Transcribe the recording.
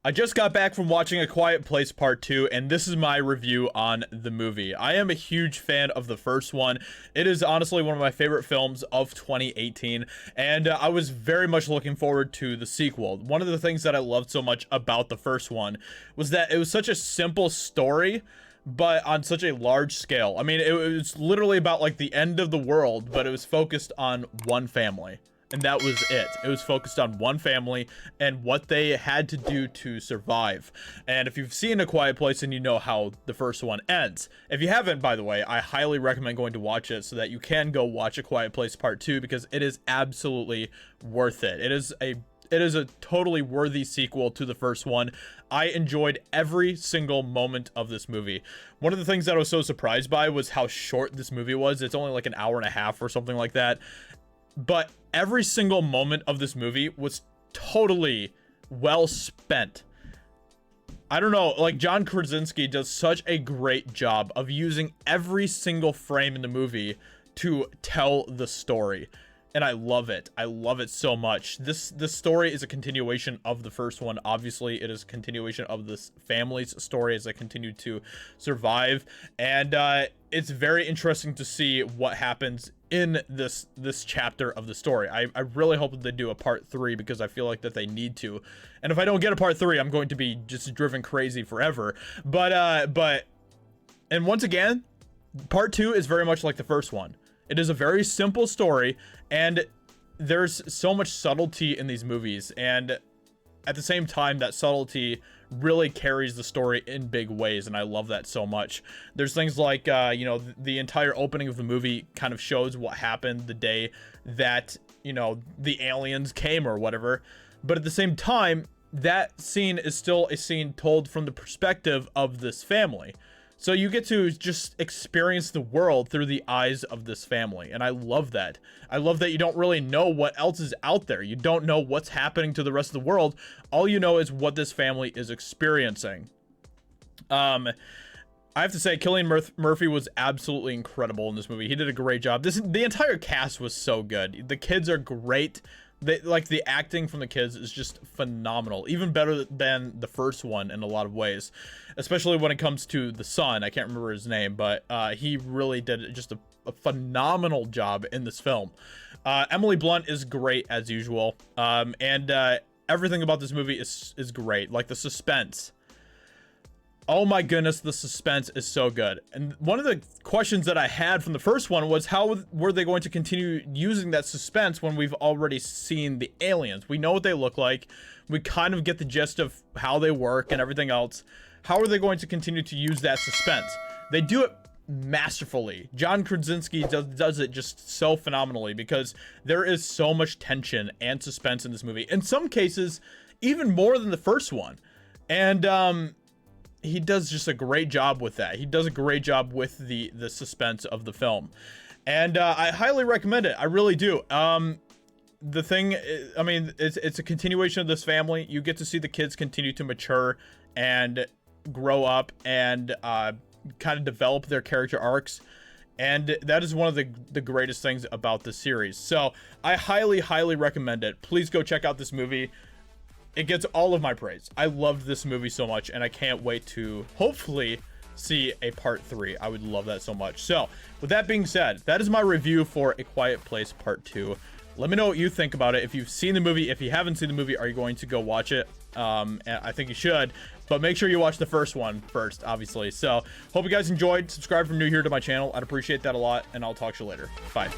I just got back from watching A Quiet Place Part 2, and this is my review on the movie. I am a huge fan of the first one. It is honestly one of my favorite films of 2018, and I was very much looking forward to the sequel. One of the things that I loved so much about the first one was that it was such a simple story, but on such a large scale. I mean, it was literally about like the end of the world, but it was focused on one family. And that was it. It was focused on one family and what they had to do to survive. And if you've seen A Quiet Place, then you know how the first one ends. If you haven't, by the way, I highly recommend going to watch it so that you can go watch A Quiet Place Part 2 because it is absolutely worth it. It is a totally worthy sequel to the first one. I enjoyed every single moment of this movie. One of the things that I was so surprised by was how short this movie was. It's only like an hour and a half or something like that. But every single moment of this movie was totally well spent. I don't know, like John Krasinski does such a great job of using every single frame in the movie to tell the story. And I love it. I love it so much. This story is a continuation of the first one. Obviously, it is a continuation of this family's story as they continue to survive. And it's very interesting to see what happens in this chapter of the story. I really hope that they do a part 3 because I feel like that they need to. And if I don't get a part 3, I'm going to be just driven crazy forever. But and once again, part 2 is very much like the first one. It is a very simple story, and there's so much subtlety in these movies, and at the same time, that subtlety really carries the story in big ways, and I love that so much. There's things like, you know, the entire opening of the movie kind of shows what happened the day that, you know, the aliens came or whatever, but at the same time, that scene is still a scene told from the perspective of this family. So you get to just experience the world through the eyes of this family. And I love that. I love that you don't really know what else is out there. You don't know what's happening to the rest of the world. All you know is what this family is experiencing. I have to say, Cillian Murphy was absolutely incredible in this movie. He did a great job. The entire cast was so good. The kids are great. Like the acting from the kids is just phenomenal, even better than the first one in a lot of ways, especially when it comes to the son. I can't remember his name, but he really did just a phenomenal job in this film. Emily Blunt is great as usual, and everything about this movie is great. Like the suspense. Oh my goodness, the suspense is so good. And one of the questions that I had from the first one was how were they going to continue using that suspense when we've already seen the aliens? We know what they look like. We kind of get the gist of how they work and everything else. How are they going to continue to use that suspense? They do it masterfully. John Krasinski does it just so phenomenally because there is so much tension and suspense in this movie. In some cases, even more than the first one. And, he does just a great job with that. He does a great job with the suspense of the film. And I highly recommend it. I really do. The thing, I mean, it's a continuation of this family. You get to see the kids continue to mature and grow up and kind of develop their character arcs. And that is one of the greatest things about this series. So I highly recommend it. Please go check out this movie. It gets all of my praise. I loved this movie so much, and I can't wait to hopefully see a part 3. I would love that so much. So, with that being said, that is my review for A Quiet Place Part 2. Let me know what you think about it. If you've seen the movie, if you haven't seen the movie, are you going to go watch it? And I think you should, but make sure you watch the first one first, obviously. So, hope you guys enjoyed. Subscribe if you're new here to my channel. I'd appreciate that a lot, and I'll talk to you later. Bye.